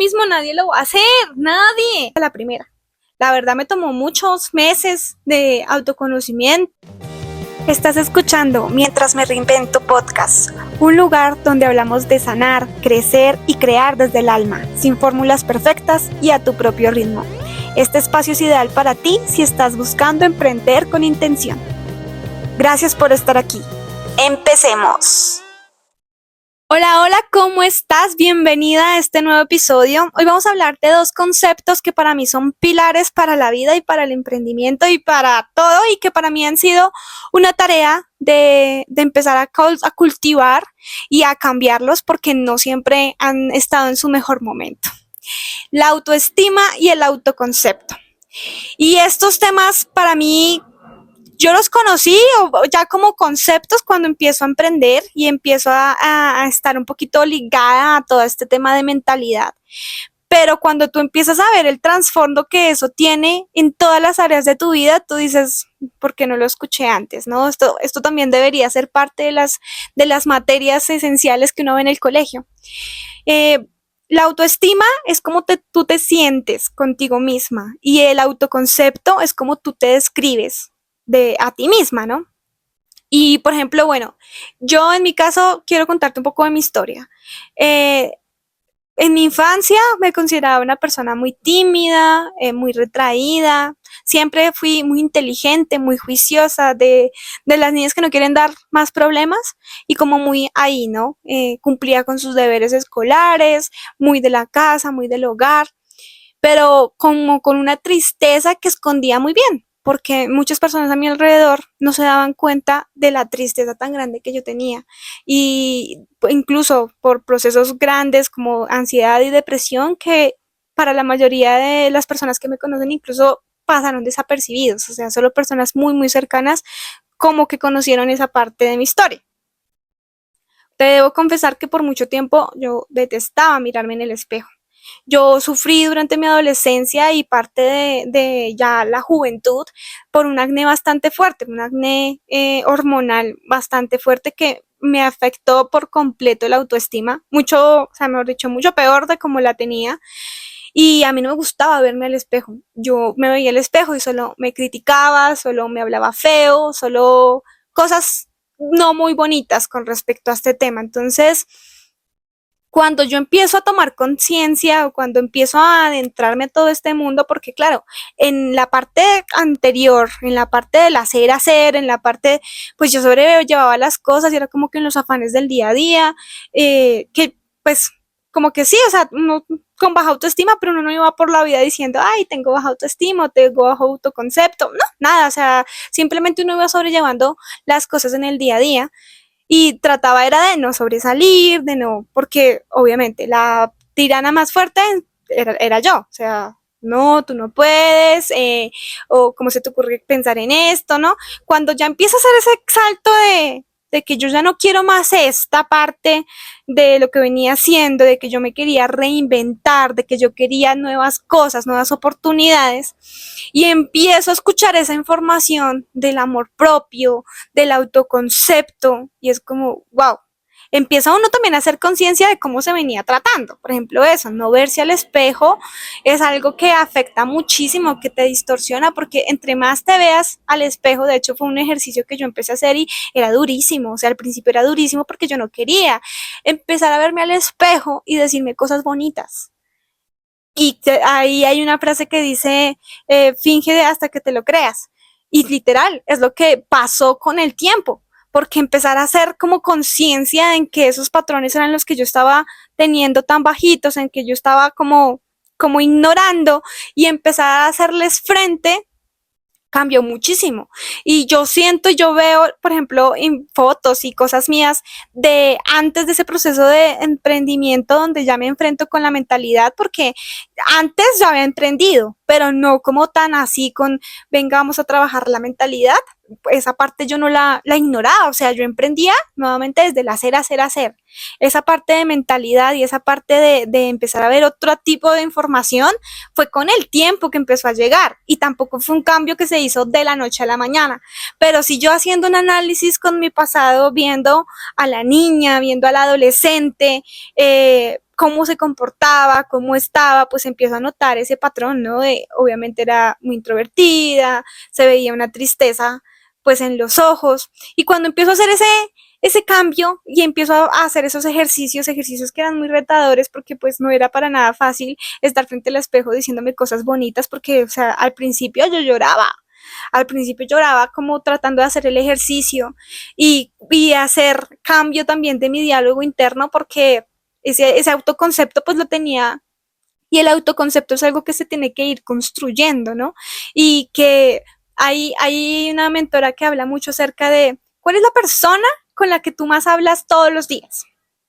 mismo nadie lo va a hacer, nadie. A la primera. La verdad me tomó muchos meses de autoconocimiento. Estás escuchando Mientras me reinvento podcast, un lugar donde hablamos de sanar, crecer y crear desde el alma, sin fórmulas perfectas y a tu propio ritmo. Este espacio es ideal para ti si estás buscando emprender con intención. Gracias por estar aquí. ¡Empecemos! Hola, ¿cómo estás? Bienvenida a este nuevo episodio. Hoy vamos a hablar de dos conceptos que para mí son pilares para la vida y para el emprendimiento y para todo, y que para mí han sido una tarea de empezar a cultivar y a cambiarlos porque no siempre han estado en su mejor momento. La autoestima y el autoconcepto. Y estos temas para mí, yo los conocí ya como conceptos cuando empiezo a emprender y empiezo a estar un poquito ligada a todo este tema de mentalidad. Pero cuando tú empiezas a ver el trasfondo que eso tiene en todas las áreas de tu vida, tú dices, ¿por qué no lo escuché antes? ¿No? Esto también debería ser parte de las materias esenciales que uno ve en el colegio. La autoestima es como tú te sientes contigo misma, y el autoconcepto es como tú te describes a ti misma, ¿no? Y por ejemplo, bueno, yo en mi caso quiero contarte un poco de mi historia. En mi infancia me consideraba una persona muy tímida, muy retraída. Siempre fui muy inteligente, muy juiciosa, de las niñas que no quieren dar más problemas, y como muy ahí, ¿no? Cumplía con sus deberes escolares, muy de la casa, muy del hogar, pero como con una tristeza que escondía muy bien, porque muchas personas a mi alrededor no se daban cuenta de la tristeza tan grande que yo tenía, y incluso por procesos grandes como ansiedad y depresión que para la mayoría de las personas que me conocen incluso pasaron desapercibidos, o sea, solo personas muy, muy cercanas como que conocieron esa parte de mi historia. Te debo confesar que por mucho tiempo yo detestaba mirarme en el espejo. Yo sufrí durante mi adolescencia y parte de ya la juventud por un acné bastante fuerte, un acné hormonal bastante fuerte que me afectó por completo la autoestima, mucho, o sea, mejor dicho, mucho peor de como la tenía. Y a mí no me gustaba verme al espejo. Yo me veía al espejo y solo me criticaba, solo me hablaba feo, solo cosas no muy bonitas con respecto a este tema. Entonces, cuando yo empiezo a tomar conciencia o cuando empiezo a adentrarme a todo este mundo, porque claro, en la parte anterior, en la parte del hacer, en la parte, pues yo sobrellevaba las cosas y era como que en los afanes del día a día, que pues como que sí, o sea, uno con baja autoestima, pero uno no iba por la vida diciendo, ay, tengo baja autoestima, tengo bajo autoconcepto, no, nada, o sea, simplemente uno iba sobrellevando las cosas en el día a día. Y trataba era de no sobresalir, de no, porque obviamente la tirana más fuerte era yo, o sea, no, tú no puedes, o cómo se te ocurre pensar en esto, ¿no? Cuando ya empieza a hacer ese salto de que yo ya no quiero más esta parte de lo que venía haciendo, de que yo me quería reinventar, de que yo quería nuevas cosas, nuevas oportunidades, y empiezo a escuchar esa información del amor propio, del autoconcepto, y es como, wow, empieza uno también a hacer conciencia de cómo se venía tratando. Por ejemplo, eso, no verse al espejo es algo que afecta muchísimo, que te distorsiona, porque entre más te veas al espejo, de hecho fue un ejercicio que yo empecé a hacer y era durísimo, o sea, al principio era durísimo porque yo no quería empezar a verme al espejo y decirme cosas bonitas. Y ahí hay una frase que dice, finge hasta que te lo creas. Y literal, es lo que pasó con el tiempo, porque empezar a hacer como conciencia en que esos patrones eran los que yo estaba teniendo tan bajitos, en que yo estaba como ignorando, y empezar a hacerles frente cambió muchísimo. Y yo veo, por ejemplo, en fotos y cosas mías de antes de ese proceso de emprendimiento donde ya me enfrento con la mentalidad, porque antes ya había emprendido, pero no como tan así con, venga, vamos a trabajar la mentalidad. Esa parte yo no la ignoraba, o sea, yo emprendía nuevamente desde el hacer. Esa parte de mentalidad y esa parte de empezar a ver otro tipo de información fue con el tiempo que empezó a llegar, y tampoco fue un cambio que se hizo de la noche a la mañana, pero sí yo haciendo un análisis con mi pasado, viendo a la niña, viendo al adolescente, cómo se comportaba, cómo estaba, pues empiezo a notar ese patrón, ¿no? De, obviamente era muy introvertida, se veía una tristeza pues en los ojos. Y cuando empiezo a hacer ese cambio y empiezo a hacer esos ejercicios que eran muy retadores porque pues no era para nada fácil estar frente al espejo diciéndome cosas bonitas porque, o sea, al principio lloraba como tratando de hacer el ejercicio y hacer cambio también de mi diálogo interno porque ese autoconcepto pues lo tenía y el autoconcepto es algo que se tiene que ir construyendo, ¿no? Y que hay una mentora que habla mucho acerca de cuál es la persona con la que tú más hablas todos los días.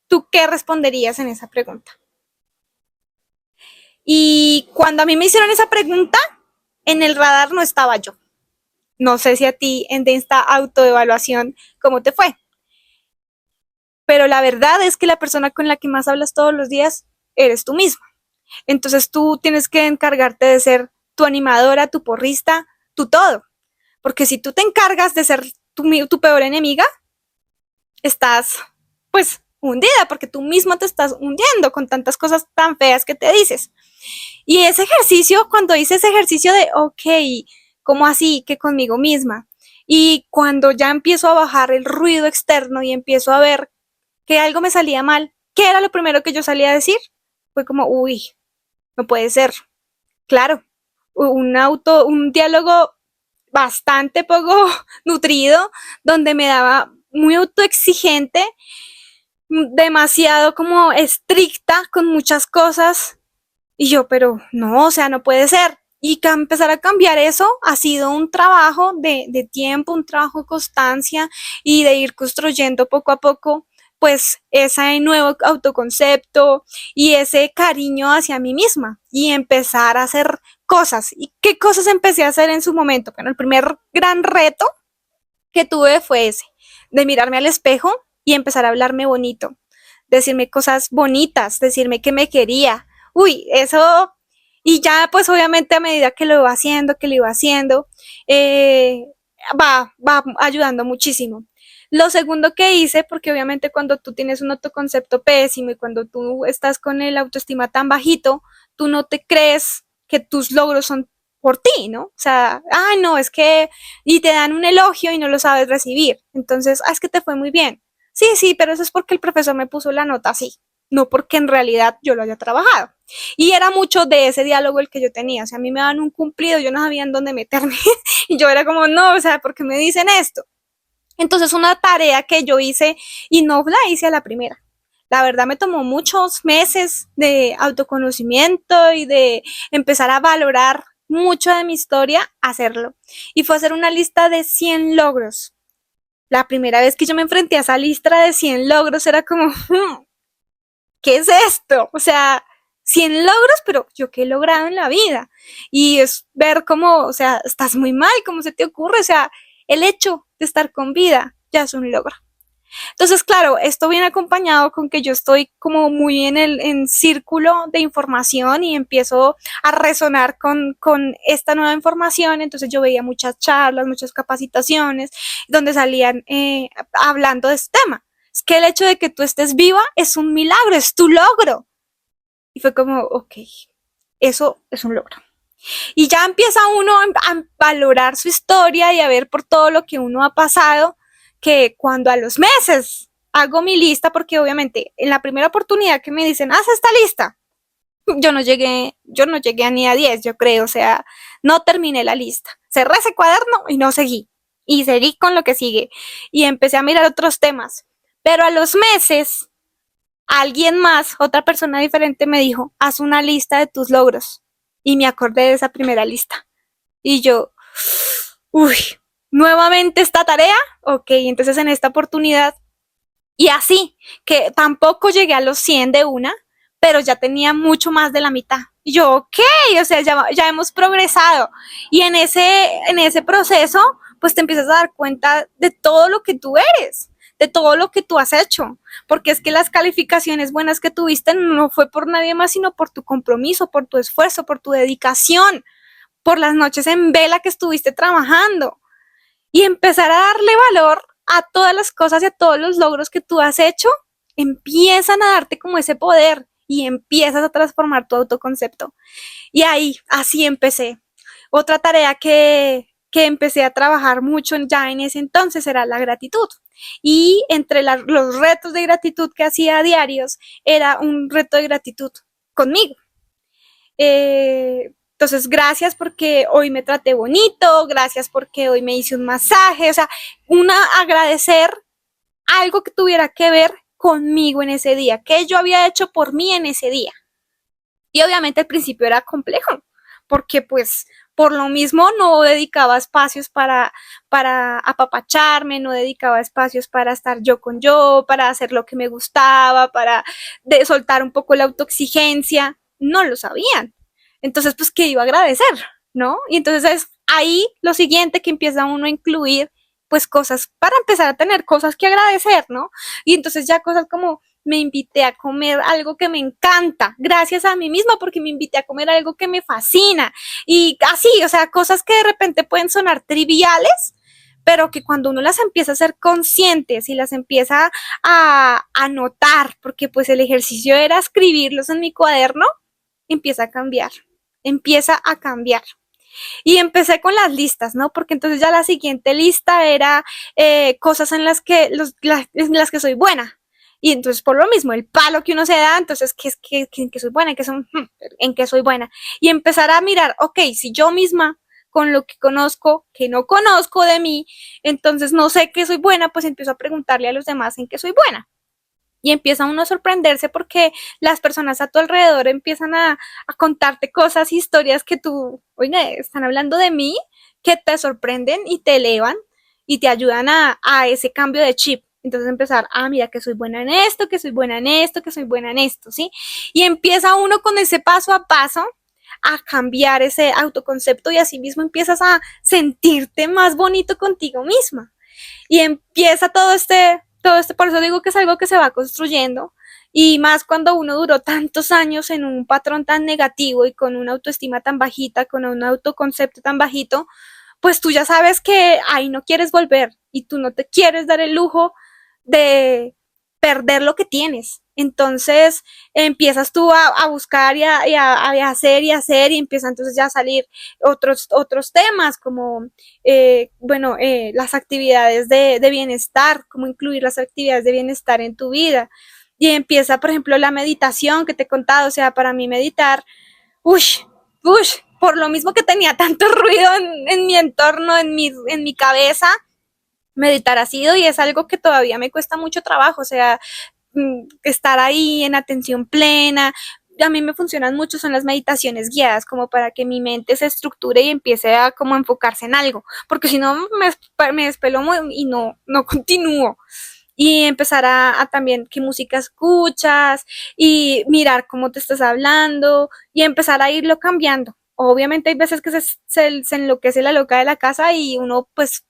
¿Tú qué responderías en esa pregunta? Y cuando a mí me hicieron esa pregunta, en el radar no estaba yo. No sé si a ti en esta autoevaluación, ¿cómo te fue? Pero la verdad es que la persona con la que más hablas todos los días eres tú misma. Entonces tú tienes que encargarte de ser tu animadora, tu porrista, tu todo. Porque si tú te encargas de ser tu peor enemiga, estás pues hundida porque tú misma te estás hundiendo con tantas cosas tan feas que te dices. Y ese ejercicio, cuando hice ese ejercicio de, ok, ¿cómo así que conmigo misma? Y cuando ya empiezo a bajar el ruido externo y empiezo a ver que algo me salía mal, ¿qué era lo primero que yo salía a decir? Fue como, uy, no puede ser. Claro, un diálogo bastante poco nutrido, donde me daba muy autoexigente, demasiado como estricta con muchas cosas. Y yo, pero no, o sea, no puede ser. Y empezar a cambiar eso ha sido un trabajo de tiempo, un trabajo de constancia y de ir construyendo poco a poco pues ese nuevo autoconcepto y ese cariño hacia mí misma y empezar a hacer cosas. ¿Y qué cosas empecé a hacer en su momento? Bueno, el primer gran reto que tuve fue ese, de mirarme al espejo y empezar a hablarme bonito, decirme cosas bonitas, decirme que me quería. Uy, eso, y ya pues obviamente a medida que que lo iba haciendo, eh, va ayudando muchísimo. Lo segundo que hice, porque obviamente cuando tú tienes un autoconcepto pésimo y cuando tú estás con el autoestima tan bajito, tú no te crees que tus logros son por ti, ¿no? O sea, ay, no, es que, y te dan un elogio y no lo sabes recibir. Entonces, es que te fue muy bien. Sí, sí, pero eso es porque el profesor me puso la nota así, no porque en realidad yo lo haya trabajado. Y era mucho de ese diálogo el que yo tenía. O sea, a mí me daban un cumplido, yo no sabía en dónde meterme. Y yo era como, no, o sea, ¿por qué me dicen esto? Entonces, una tarea que yo hice y no la hice a la primera. La verdad me tomó muchos meses de autoconocimiento y de empezar a valorar mucho de mi historia, hacerlo. Y fue hacer una lista de 100 logros. La primera vez que yo me enfrenté a esa lista de 100 logros era como, ¿qué es esto? O sea, 100 logros, pero yo qué he logrado en la vida. Y es ver cómo, o sea, estás muy mal, cómo se te ocurre. O sea, el hecho de estar con vida ya es un logro. Entonces, claro, esto viene acompañado con que yo estoy como muy en círculo de información y empiezo a resonar con esta nueva información. Entonces yo veía muchas charlas, muchas capacitaciones donde salían hablando de este tema. Es que el hecho de que tú estés viva es un milagro, es tu logro. Y fue como, ok, eso es un logro. Y ya empieza uno a valorar su historia y a ver por todo lo que uno ha pasado, que cuando a los meses hago mi lista, porque obviamente en la primera oportunidad que me dicen, haz esta lista, yo no llegué a ni a 10, yo creo, o sea, no terminé la lista. Cerré ese cuaderno y no seguí. Y seguí con lo que sigue. Y empecé a mirar otros temas. Pero a los meses, alguien más, otra persona diferente me dijo, haz una lista de tus logros. Y me acordé de esa primera lista. Y yo, uy, nuevamente esta tarea, ok, entonces en esta oportunidad, y así, que tampoco llegué a los 100 de una, pero ya tenía mucho más de la mitad. Y yo, ok, o sea, ya hemos progresado. Y en ese proceso, pues te empiezas a dar cuenta de todo lo que tú eres, de todo lo que tú has hecho. Porque es que las calificaciones buenas que tuviste no fue por nadie más, sino por tu compromiso, por tu esfuerzo, por tu dedicación, por las noches en vela que estuviste trabajando. Y empezar a darle valor a todas las cosas y a todos los logros que tú has hecho, empiezan a darte como ese poder y empiezas a transformar tu autoconcepto. Y ahí, así empecé. Otra tarea que empecé a trabajar mucho ya en ese entonces era la gratitud. Y entre los retos de gratitud que hacía diarios, era un reto de gratitud conmigo. Entonces, gracias porque hoy me traté bonito, gracias porque hoy me hice un masaje, o sea, agradecer algo que tuviera que ver conmigo en ese día, que yo había hecho por mí en ese día. Y obviamente al principio era complejo, porque pues por lo mismo no dedicaba espacios para apapacharme, no dedicaba espacios para estar yo con yo, para hacer lo que me gustaba, para soltar un poco la autoexigencia, no lo sabían. Entonces, pues, ¿qué iba a agradecer? ¿No? Y entonces es ahí lo siguiente que empieza uno a incluir, pues cosas, para empezar a tener cosas que agradecer, ¿no? Y entonces ya cosas como me invité a comer algo que me encanta, gracias a mí misma porque me invité a comer algo que me fascina. Y así, o sea, cosas que de repente pueden sonar triviales, pero que cuando uno las empieza a ser conscientes y las empieza a notar, porque pues el ejercicio era escribirlos en mi cuaderno, empieza a cambiar, empieza a cambiar. Y empecé con las listas, ¿no? Porque entonces ya la siguiente lista era cosas en las que soy buena. Y entonces por lo mismo, el palo que uno se da, entonces, en qué soy buena? ¿En qué soy buena? Y empezar a mirar, ok, si yo misma con lo que conozco, que no conozco de mí, entonces no sé qué soy buena, pues empiezo a preguntarle a los demás en qué soy buena. Y empieza uno a sorprenderse porque las personas a tu alrededor empiezan a contarte cosas, historias que tú, oye, están hablando de mí, que te sorprenden y te elevan y te ayudan a ese cambio de chip. Entonces empezar, mira que soy buena en esto, que soy buena en esto, que soy buena en esto, ¿sí? Y empieza uno con ese paso a paso a cambiar ese autoconcepto y así mismo empiezas a sentirte más bonito contigo misma. Y empieza por eso digo que es algo que se va construyendo y más cuando uno duró tantos años en un patrón tan negativo y con una autoestima tan bajita, con un autoconcepto tan bajito, pues tú ya sabes que ahí no quieres volver y tú no te quieres dar el lujo de perder lo que tienes. Entonces empiezas tú a buscar a hacer y hacer y empieza entonces ya a salir otros temas como, las actividades de bienestar, cómo incluir las actividades de bienestar en tu vida. Y empieza, por ejemplo, la meditación que te he contado, o sea, para mí meditar, ush, por lo mismo que tenía tanto ruido en mi entorno, en mi cabeza, meditar ha sido y es algo que todavía me cuesta mucho trabajo, o sea, estar ahí en atención plena. A mí me funcionan mucho son las meditaciones guiadas, como para que mi mente se estructure y empiece a como enfocarse en algo, porque si no me despelo muy, y no continúo. Y empezar a también qué música escuchas y mirar cómo te estás hablando y empezar a irlo cambiando. Obviamente hay veces que se enloquece la loca de la casa y uno pues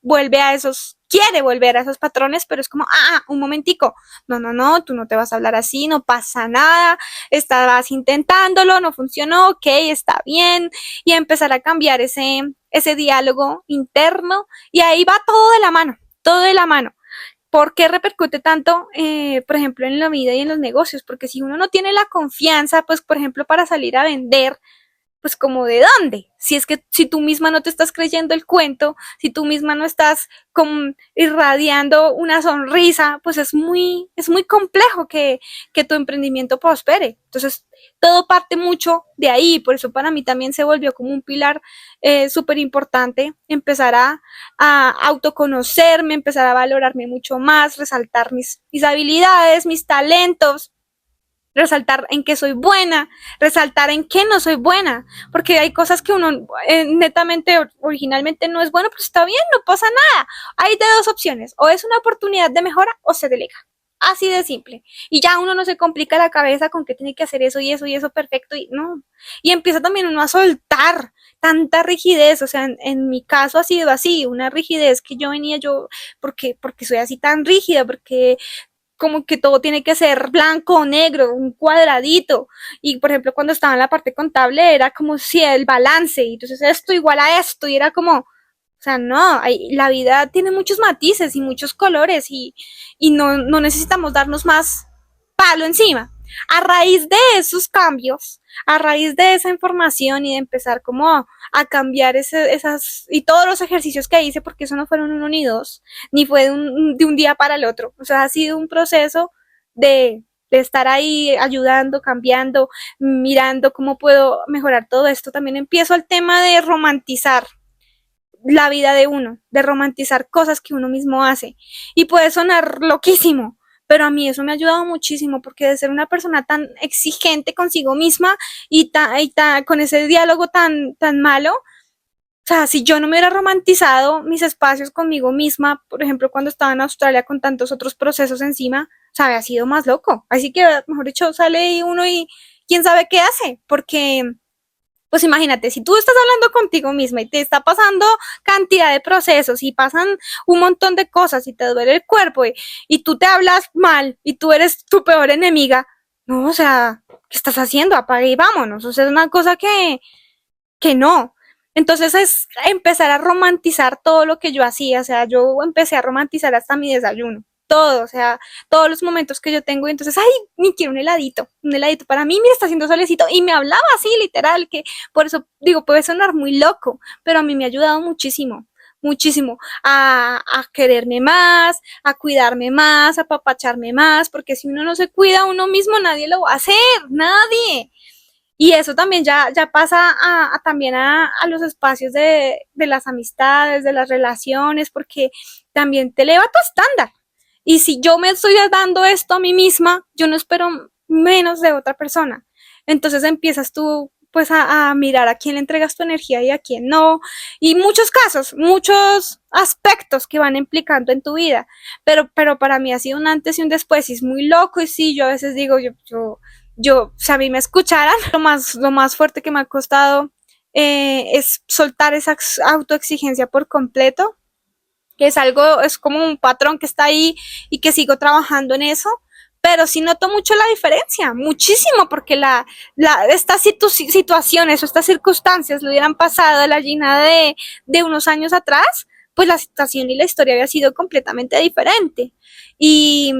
quiere volver a esos patrones, pero es como, un momentico, no, tú no te vas a hablar así, no pasa nada, estabas intentándolo, no funcionó, ok, está bien, y empezar a cambiar ese diálogo interno, y ahí va todo de la mano, todo de la mano. ¿Por qué repercute tanto, por ejemplo, en la vida y en los negocios? Porque si uno no tiene la confianza, pues, por ejemplo, para salir a vender, pues como de dónde, si es que si tú misma no te estás creyendo el cuento, si tú misma no estás como irradiando una sonrisa, pues es muy complejo que tu emprendimiento prospere. Entonces, todo parte mucho de ahí, por eso para mí también se volvió como un pilar súper importante, empezar a autoconocerme, empezar a valorarme mucho más, resaltar mis habilidades, mis talentos, resaltar en qué soy buena, resaltar en qué no soy buena, porque hay cosas que uno netamente, originalmente no es bueno, pues está bien, no pasa nada. Hay de dos opciones, o es una oportunidad de mejora o se delega. Así de simple. Y ya uno no se complica la cabeza con que tiene que hacer eso y eso y eso perfecto y no. Y empieza también uno a soltar tanta rigidez, o sea, en mi caso ha sido así, una rigidez que porque soy así tan rígida, porque como que todo tiene que ser blanco o negro, un cuadradito. Y por ejemplo, cuando estaba en la parte contable era como si el balance, y entonces esto igual a esto, y era como, o sea, no, la vida tiene muchos matices y muchos colores y no necesitamos darnos más palo encima. a raíz de esos cambios, a raíz de esa información y de empezar como a cambiar esas, y todos los ejercicios que hice, porque eso no fueron uno ni dos, ni fue de un día para el otro, o sea, ha sido un proceso de estar ahí ayudando, cambiando, mirando cómo puedo mejorar todo esto. También empiezo el tema de romantizar la vida de uno, de romantizar cosas que uno mismo hace. Y puede sonar loquísimo, pero a mí eso me ha ayudado muchísimo, porque de ser una persona tan exigente consigo misma con ese diálogo tan malo, o sea, si yo no me hubiera romantizado mis espacios conmigo misma, por ejemplo, cuando estaba en Australia con tantos otros procesos encima, o sea, había sido más loco. Así que, mejor dicho, sale uno y quién sabe qué hace, porque pues imagínate, si tú estás hablando contigo misma y te está pasando cantidad de procesos y pasan un montón de cosas y te duele el cuerpo y tú te hablas mal y tú eres tu peor enemiga, no, o sea, ¿qué estás haciendo? Apague y vámonos. O sea, es una cosa que no. Entonces es empezar a romantizar todo lo que yo hacía, o sea, yo empecé a romantizar hasta mi desayuno, todo, o sea, todos los momentos que yo tengo, y entonces, ay, ni quiero un heladito para mí, mira, está haciendo solecito, y me hablaba así, literal, que por eso digo, puede sonar muy loco, pero a mí me ha ayudado muchísimo, muchísimo a quererme más, a cuidarme más, a apapacharme más, porque si uno no se cuida a uno mismo, nadie lo va a hacer, nadie. Y eso también ya pasa también a los espacios de las amistades, de las relaciones, porque también te eleva tu estándar. Y si yo me estoy dando esto a mí misma, yo no espero menos de otra persona. Entonces empiezas tú pues a mirar a quién le entregas tu energía y a quién no. Y muchos casos, muchos aspectos que van implicando en tu vida. Pero para mí ha sido un antes y un después. Y es muy loco. Y sí, yo a veces digo, si a mí me escucharan, lo más fuerte que me ha costado es soltar esa autoexigencia por completo, que es algo, es como un patrón que está ahí y que sigo trabajando en eso, pero sí noto mucho la diferencia, muchísimo, porque estas situaciones o estas circunstancias le hubieran pasado a la Gina de unos años atrás, pues la situación y la historia había sido completamente diferente. Y,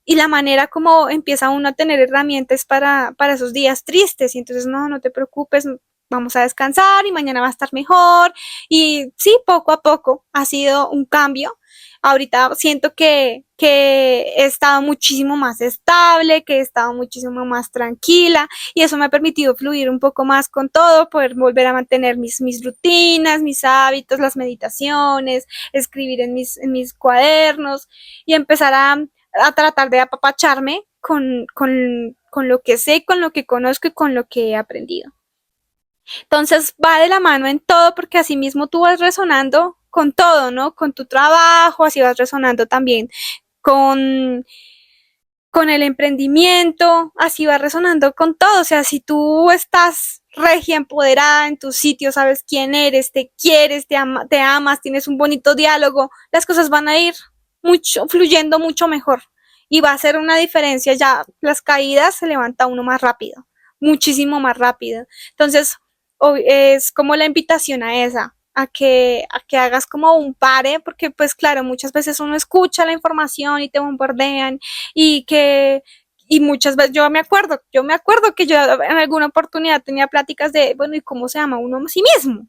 y la manera como empieza uno a tener herramientas para esos días tristes, y entonces no te preocupes, vamos a descansar y mañana va a estar mejor. Y sí, poco a poco ha sido un cambio. Ahorita siento que he estado muchísimo más estable, que he estado muchísimo más tranquila, y eso me ha permitido fluir un poco más con todo, poder volver a mantener mis rutinas, mis hábitos, las meditaciones, escribir en mis cuadernos y empezar a tratar de apapacharme con lo que sé, con lo que conozco y con lo que he aprendido. Entonces va de la mano en todo, porque así mismo tú vas resonando con todo, ¿no? Con tu trabajo, así vas resonando también con, con el emprendimiento, así vas resonando con todo. O sea, si tú estás regia, empoderada en tu sitio, sabes quién eres, te quieres, te amas, tienes un bonito diálogo, las cosas van a ir fluyendo mucho mejor. Y va a ser una diferencia, ya las caídas se levanta uno más rápido, muchísimo más rápido. Entonces, es como la invitación a esa, a que hagas como un pare, porque pues claro, muchas veces uno escucha la información y te bombardean y muchas veces yo me acuerdo que yo en alguna oportunidad tenía pláticas de, bueno, ¿y cómo se ama uno a sí mismo?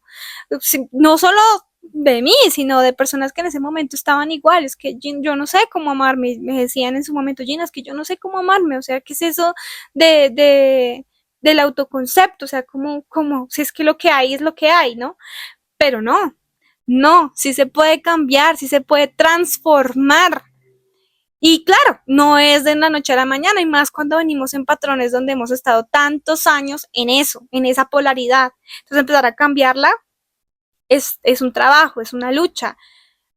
No solo de mí, sino de personas que en ese momento estaban iguales, que yo no sé cómo amarme, me decían en su momento, Gina, es que yo no sé cómo amarme, o sea, ¿qué es eso del autoconcepto? O sea, si es que lo que hay es lo que hay, ¿no? Pero no, sí se puede cambiar, sí se puede transformar. Y claro, no es de la noche a la mañana, y más cuando venimos en patrones donde hemos estado tantos años en eso, en esa polaridad. Entonces empezar a cambiarla es un trabajo, es una lucha,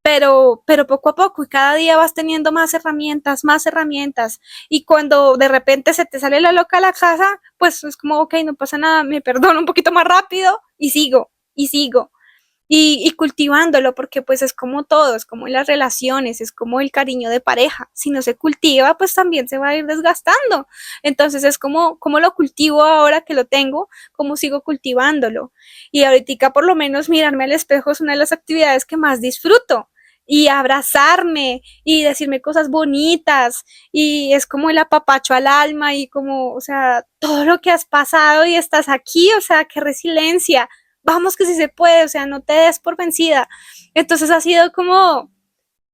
pero poco a poco, y cada día vas teniendo más herramientas, y cuando de repente se te sale la loca a la casa, pues es como, ok, no pasa nada, me perdono un poquito más rápido y sigo. Y cultivándolo, porque pues es como todo, es como en las relaciones, es como el cariño de pareja. Si no se cultiva, pues también se va a ir desgastando. Entonces es como lo cultivo ahora que lo tengo, como sigo cultivándolo. Y ahorita por lo menos mirarme al espejo es una de las actividades que más disfruto. y abrazarme y decirme cosas bonitas y es como el apapacho al alma y como, o sea, todo lo que has pasado y estás aquí, o sea, qué resiliencia. Vamos que sí se puede, o sea, no te des por vencida. Entonces ha sido como,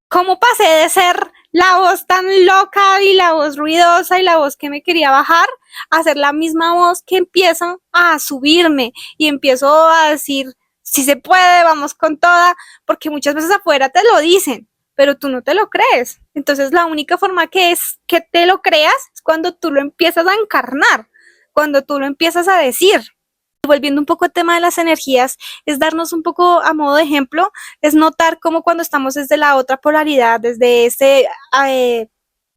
¿cómo pasé de ser la voz tan loca y la voz ruidosa y la voz que me quería bajar a ser la misma voz que empieza a subirme y empiezo a decir, si se puede, vamos con toda, porque muchas veces afuera te lo dicen, pero tú no te lo crees. Entonces la única forma que es que te lo creas es cuando tú lo empiezas a encarnar, cuando tú lo empiezas a decir. Volviendo un poco al tema de las energías, es darnos un poco a modo de ejemplo, es notar cómo cuando estamos desde la otra polaridad, desde ese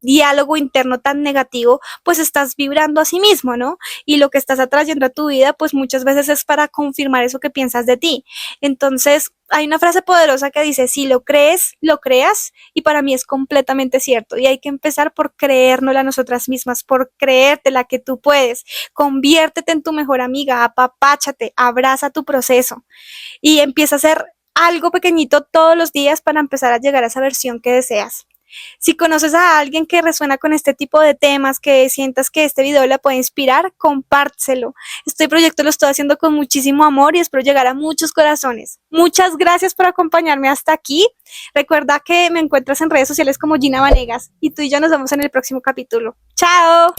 diálogo interno tan negativo, pues estás vibrando a sí mismo, ¿no? Y lo que estás atrayendo a tu vida, pues muchas veces es para confirmar eso que piensas de ti. Entonces, hay una frase poderosa que dice, si lo crees, lo creas, y para mí es completamente cierto. Y hay que empezar por creérnosla a nosotras mismas, por creértela que tú puedes. Conviértete en tu mejor amiga, apapáchate, abraza tu proceso y empieza a hacer algo pequeñito todos los días para empezar a llegar a esa versión que deseas. Si conoces a alguien que resuena con este tipo de temas, que sientas que este video le puede inspirar, compártelo. Este proyecto lo estoy haciendo con muchísimo amor y espero llegar a muchos corazones. Muchas gracias por acompañarme hasta aquí. Recuerda que me encuentras en redes sociales como Gina Vanegas y tú y yo nos vemos en el próximo capítulo. ¡Chao!